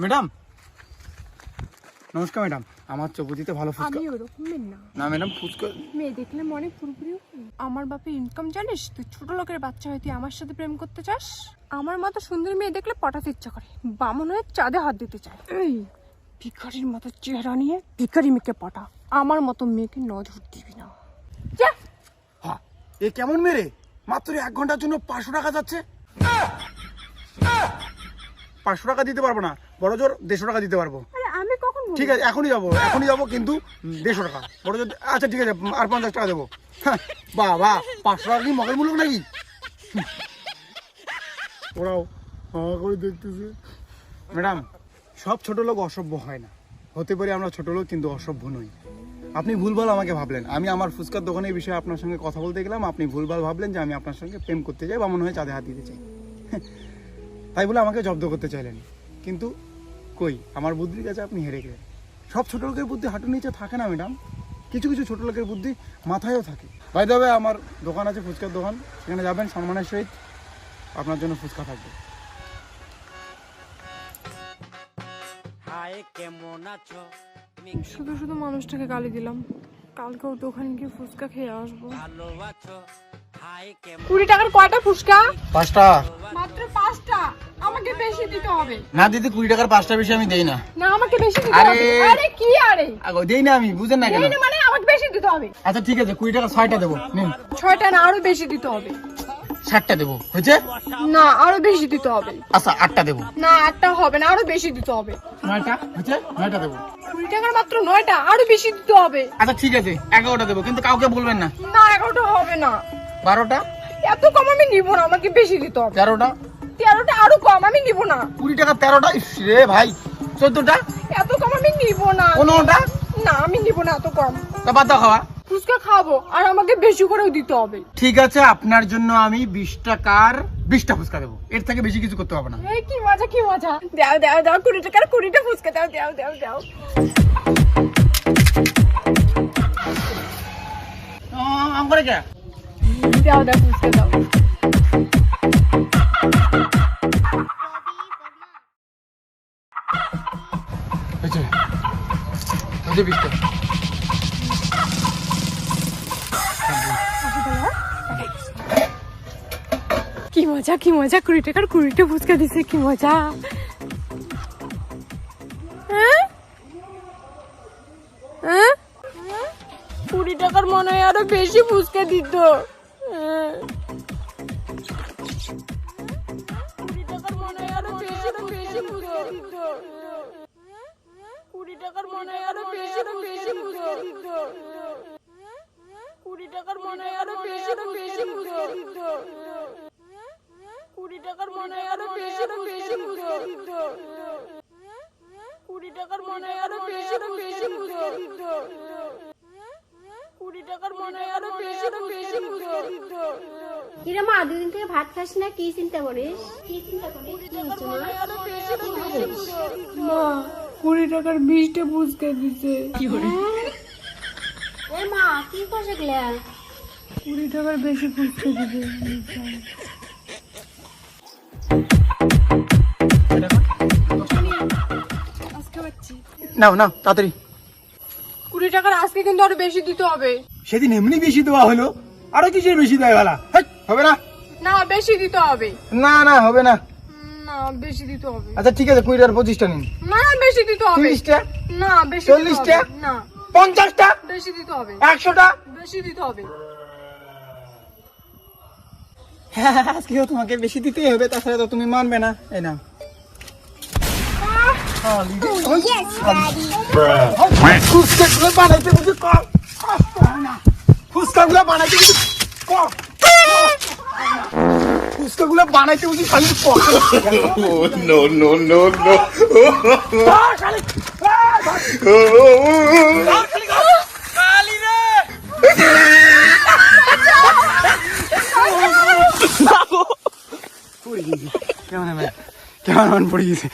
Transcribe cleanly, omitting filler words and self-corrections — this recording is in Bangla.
ম্যাডাম নমস্কার ম্যাডাম, আমার চৌপতিতে ভালো ফুচকা। আমি ওরকম মেয়ে না। না ম্যাডাম, ফুচকা মেয়ে দেখলে মনে পুরোপুরি আমার বাপের ইনকাম জানিস? তুই ছোট লোকের বাচ্চা হয়ে তুই আমার সাথে প্রেম করতে চাস? আমার মতো সুন্দর মেয়ে দেখলে পটাতে ইচ্ছা করে, বামন হয়ে চাঁদে হাত দিতে চায়। এই ভিখারির মতো চেহারা নিয়ে ভিখারি মেয়েকে পটা, আমার মতো মেয়েকে নজর দিবি না। যা। হ্যাঁ, এ কেমন মেরে মাত্র 1 ঘন্টার জন্য 500 টাকা যাচ্ছে। 500 টাকা দিতে পারবো না, বড় জোর 150 টাকা দিতে পারবো। আরে আমি কখন বললাম? ঠিক আছে, এখনই যাবো কিন্তু 150 টাকা বড় জোর। আচ্ছা ঠিক আছে, আর 50 টাকা দেবো। বাহ বাহ, 500 টাকা কি মগের মূল্য নাকি? ওরাও হাঁ করে দেখতেছে। ম্যাডাম, সব ছোট লোক অসভ্য হয় না। হতে পারি আমরা ছোট লোক, কিন্তু অসভ্য নই। আপনি ভুলভাল আমাকে ভাবলেন। আমি আমার ফুচকার দোকানের বিষয়ে আপনার সঙ্গে কথা বলতে গেলাম, আপনি ভুলভাল ভাবলেন যে আমি আপনার সঙ্গে প্রেম করতে চাই বা মনে হয় চাঁদে হাত দিতে চাই। তাই বলে আমাকে জব্দ করতে চাইলেন, কিন্তু কই, আমার বুদ্ধির কাছে আপনি হেরে গেলেন। সব ছোট লোকের বুদ্ধি হাঁটুর নিচে থাকে না ম্যাডাম, কিছু কিছু ছোট লোকের বুদ্ধি মাথায়ও থাকে। বাই দ্য ওয়ে, আমার দোকান আছে, ফুচকার দোকান, সেখানে যাবেন, সম্মানের সহিত আপনার জন্য ফুচকা থাকবে। শুধু শুধু মানুষটাকে গালি দিলাম। কালকেও তো ওখানে গিয়ে ফুচকা খেয়ে আসবো। 20 টাকার কয়টা ফুচকা? 5টা। মাত্র 5টা? আমাকে বেশি দিতে হবে। না দিদি, 20 টাকার 5টা বেশি আমি দেই না। না, আমাকে বেশি দিতে আরে! হবে। আরে কি আরে? দেই না আমি, বুঝেন না কেন? এই না মানে আমাকে বেশি দিতে হবে। আচ্ছা ঠিক আছে, 20 টাকা 6টা দেবো, নিন। 6টা না, আরো বেশি দিতে হবে। 60টা দেবো, হয়েছে? না, আরো বেশি দিতে হবে। আচ্ছা 8টা দেবো। না, 8টা হবে না, আরো বেশি দিতে হবে। 9টা, হয়েছে? 9টা দেবো। 20 টাকার মাত্র 9টা, আরো বেশি দিতে হবে। আচ্ছা ঠিক আছে, 11টা দেবো, কিন্তু কাউকে বলবেন না। না, 11টা হবে না। 12টা, এত কম আমি নিব না, আমাকে বেশি দিতে হবে। 13টা, 13টা আরো কম, আমি নিব না। 20 টাকা 13টা, ইস রে ভাই। 14টা, এত কম আমি নিব না। 15টা, না, আমি নিব না এত কম। তা বাদ দাও খাওয়া। ফুচকা খাবো, আর আমাকে বেশি করেও দিতে হবে। ঠিক আছে, আপনার জন্য আমি 20 টাকার 20টা ফুচকা দেবো, এর থেকে বেশি কিছু করতে হবে না। এই কি মজা, কি মজা। দাও দাও দাও, 20 টাকার 20টা ফুচকা দাও, দাও দাও দাও। আম করে কে? দাও দাও ফুচকা দাও। হয়েছে, হয়েছে 20টা। কি মজা, কি মজা, 20 টাকার 20টা ফুচকা দিছে, কি মজা। হ্যাঁ হ্যাঁ, 20 টাকার মনে হয় আরো বেশি ফুচকা দিত। 20 টাকার মনে হয় আরো বেশি ফুচকা দিত। 20 টাকার মনে হয় আরো বেশি ফুচকা দিত। 20 টাকার মনে হয় আরো বেশি ফুচকা দিত। 20 টাকার মনে হয় আরো বেশি ফুচকা দিত। 20 টাকার মনে হয় আরো বেশি ফুচকা দিত। 20 টাকার মনে হয় আরো বেশি ফুচকা দিত। কিরে মা, দুদিন থেকে ভাত খাস না, কি চিন্তা করিস? কি চিন্তা করিস? কি হচ্ছে মা? মা, 20 টাকার 20টা ফুচকা দিছে। এ মা, কি করছে গেলা? 20 টাকার বেশি ফুচকা দিছে। আজকে পাচ্ছি। নাও নাও তাড়াতাড়ি। 20 টাকার আজকে কিন্তু আরো বেশি দিতে হবে। সেদিন এমনি বেশি দেওয়া হলো, আরো কিসের বেশি দেয় বেলা? হবে না? না, বেশি দিতে হবে। না না, হবে না। না, বেশি দিতে হবে। আচ্ছা ঠিক আছে, 20 টাকার 25টা নিন। না, বেশি দিতে হবে। 30টা, না, বেশি 40টা, না, 50টা, বেশি দিতে হবে। 100টা। বেশি দিতে হবে। হ্যাঁ, আজকেও তোমাকে বেশি দিতেই হবে, তাছাড়া তো তুমি মানবে না। এই নাও। ফুচকাগুলো বানাইতে বুঝি কম কষ্ট হয় না। ফুচকাগুলো বানাইতে বুঝি কম ফুচকাগুলো বানাইতে বুঝি খালি কষ্ট। No, no, no, no. কেমন পড়ে গেছে?